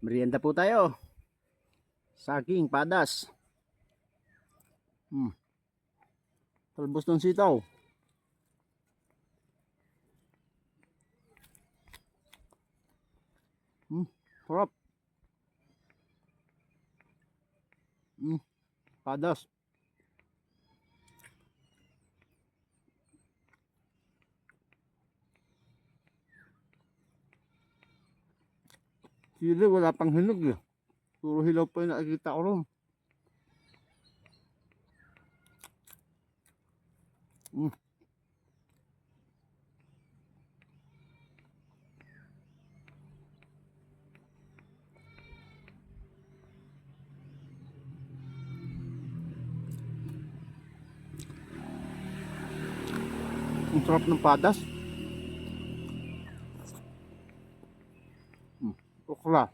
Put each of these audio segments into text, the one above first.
Merienda po tayo. Saging, padas. Talbos ng sitaw. Sarap. Padas. Sili, wala pang hinog eh. Puro hilaw pa yung nakikita ko ron. Ang sarap ng padas. Okra.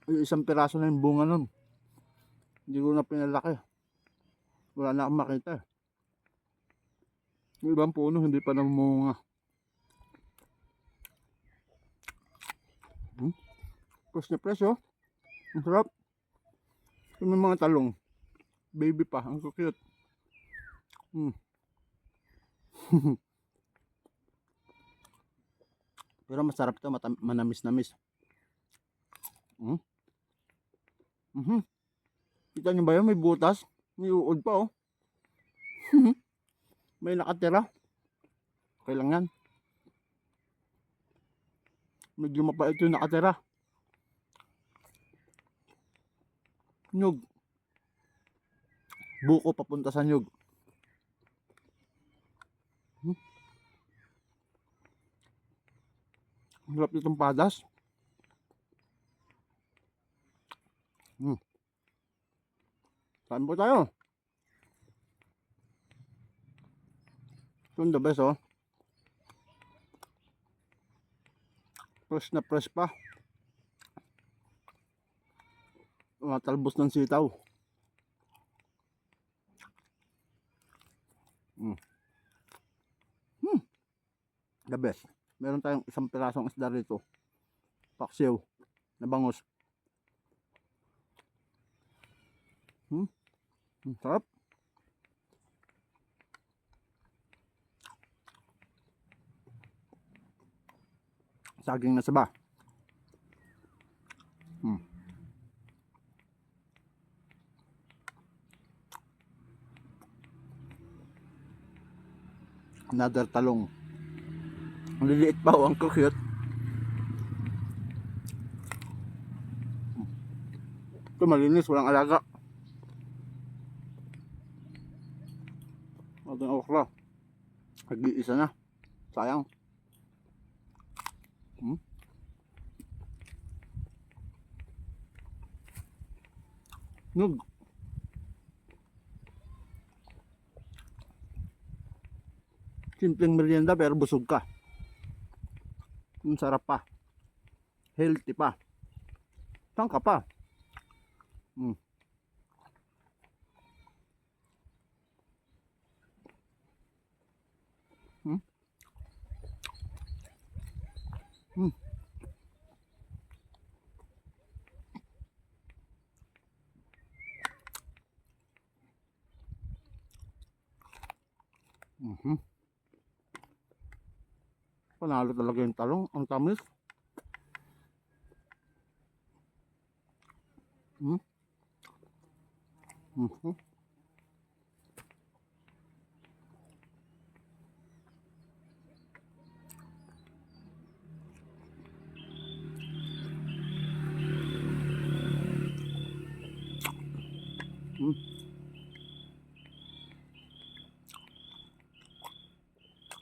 Yung isang piraso na yung bunga nun. Hindi ko na pinalaki. Wala na akong makita. Yung ibang puno hindi pa namunga. Fresh na fresh oh. Ang sarap. Yung may mga talong. Baby pa. Ang cute. Pero masarap ito. Manamis-namis. Kita nyo ba yun? May butas. May uod pa oh. May nakatira. Okay lang yan. Medyo mapait yung nakatira. Nyug. Buko papunta sa nyug. Hirap itong padas. Saan po tayo? Ito the best oh. Fresh na fresh pa. Mga talbos ng sitaw. The best. Meron tayong isang pirasong isda rito. Paksiw na bangus. Sarap. Saging na saba. Another talong. Ang liliit pa oh, ang cute. Ito malinis, walang alaga. Ating okra. Nag-iisa na. Sayang. Nug. Simpleng merienda pero busog ka. Ang sarap pa. Healthy pa. Saan ka pa? Panalo talaga yung talong. Ang tamis.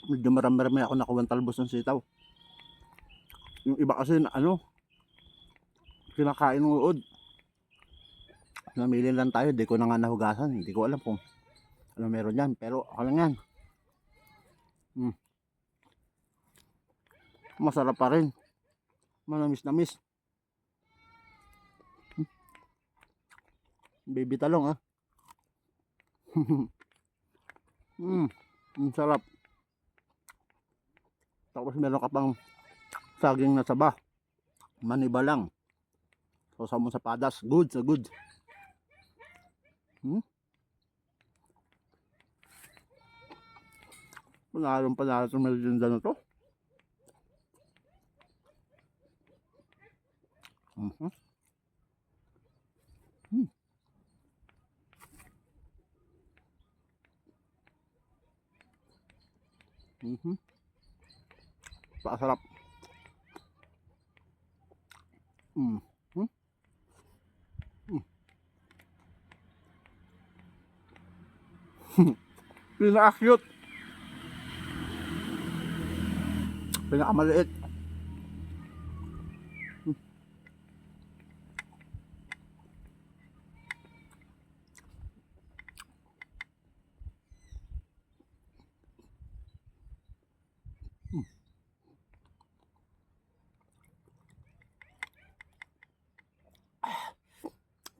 Medyo marami ako nakuha talbos ng sitaw. Yung iba kasi na kinakain ng uod. Namili lang tayo, di ko na nga nahugasan. Hindi ko alam kung ano meron yan, pero ako lang yan. Masarap pa rin. Manamis-namis. Baby talong ah. Ang sarap. Tapos meron ka pang saging na saba. Maniba lang. Sausaw mo sa padas. Good sa good. Panalo itong merienda na to. Mhm. Mhm. Pakasarap. Mhm. Pinaka-cute. Pinakamaliit.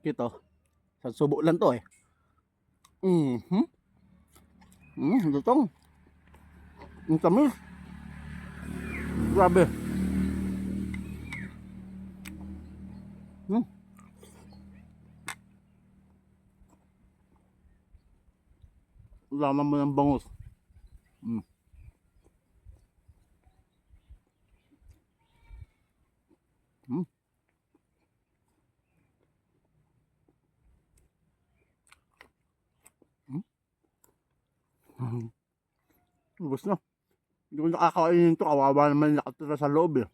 Ito. Sa subo lang to eh. Mhm. Lutong. Ang tamis. Grabe. Hmm. Laman mo ng bangus. Mm. Mm. Mm. Ubus na. Hindi ko nakakainin ito. Kawawa naman nakatira sa loob eh.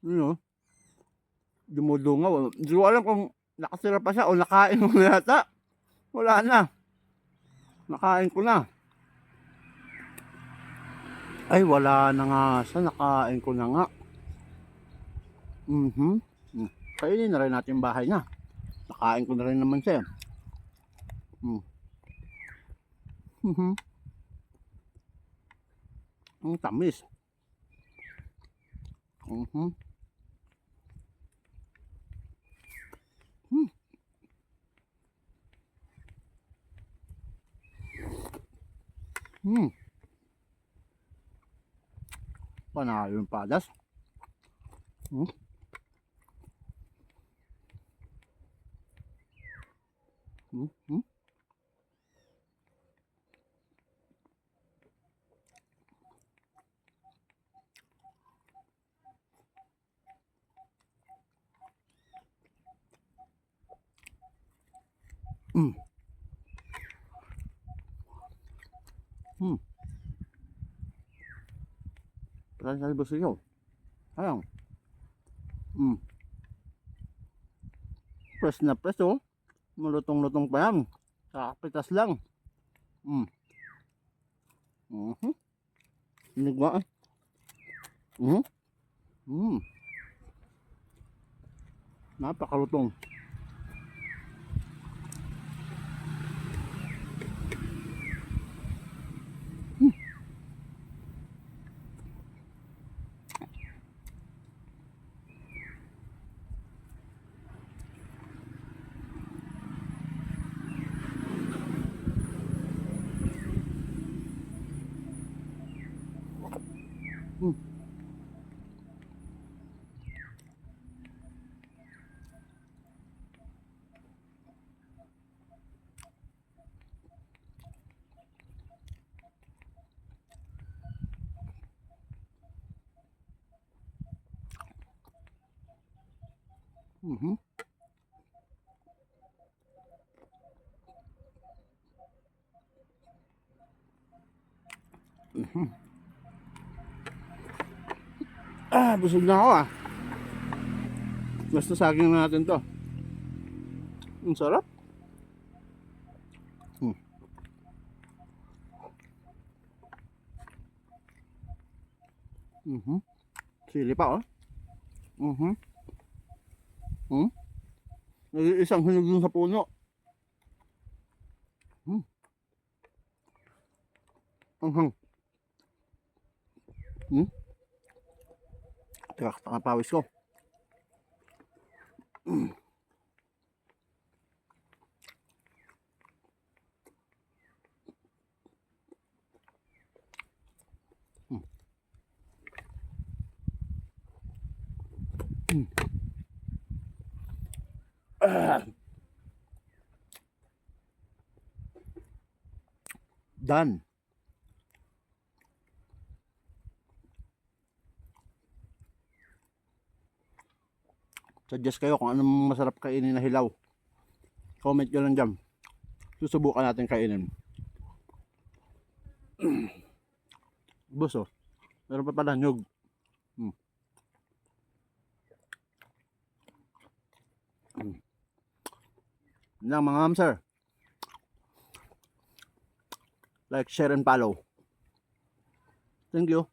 Yun o. Dumudungaw. Hindi ko alam kung nakatira pa siya o nakain ko na yata. Wala na. Nakain ko na. Ay, wala na nga siya. Nakain ko na nga. Kainin na rin natin yung bahay niya. Nakain ko na rin naman siya. Ang tamis. Mhm. Panalo yung padas. Hmm. Hmm. Hmm. Hmm. Parang salbo sa'yo. Ayun. Press na press oh. Malutong-lutong pa yan. Kakapitas lang. Inigwa eh. Napakalutong. Busog na ako ah. Basta saging na natin to. Ang sarap. Sili pa oh. Isang hinog dun sa puno. Anghang. Teka, pawis ko. Done. Suggest kayo kung anong masarap kainin na hilaw. Comment nyo lang dyan. Susubukan natin kainin. Bus oh. Meron pa pala nyug. Yan lang mga ma'am sir. Like, share, and follow. Thank you.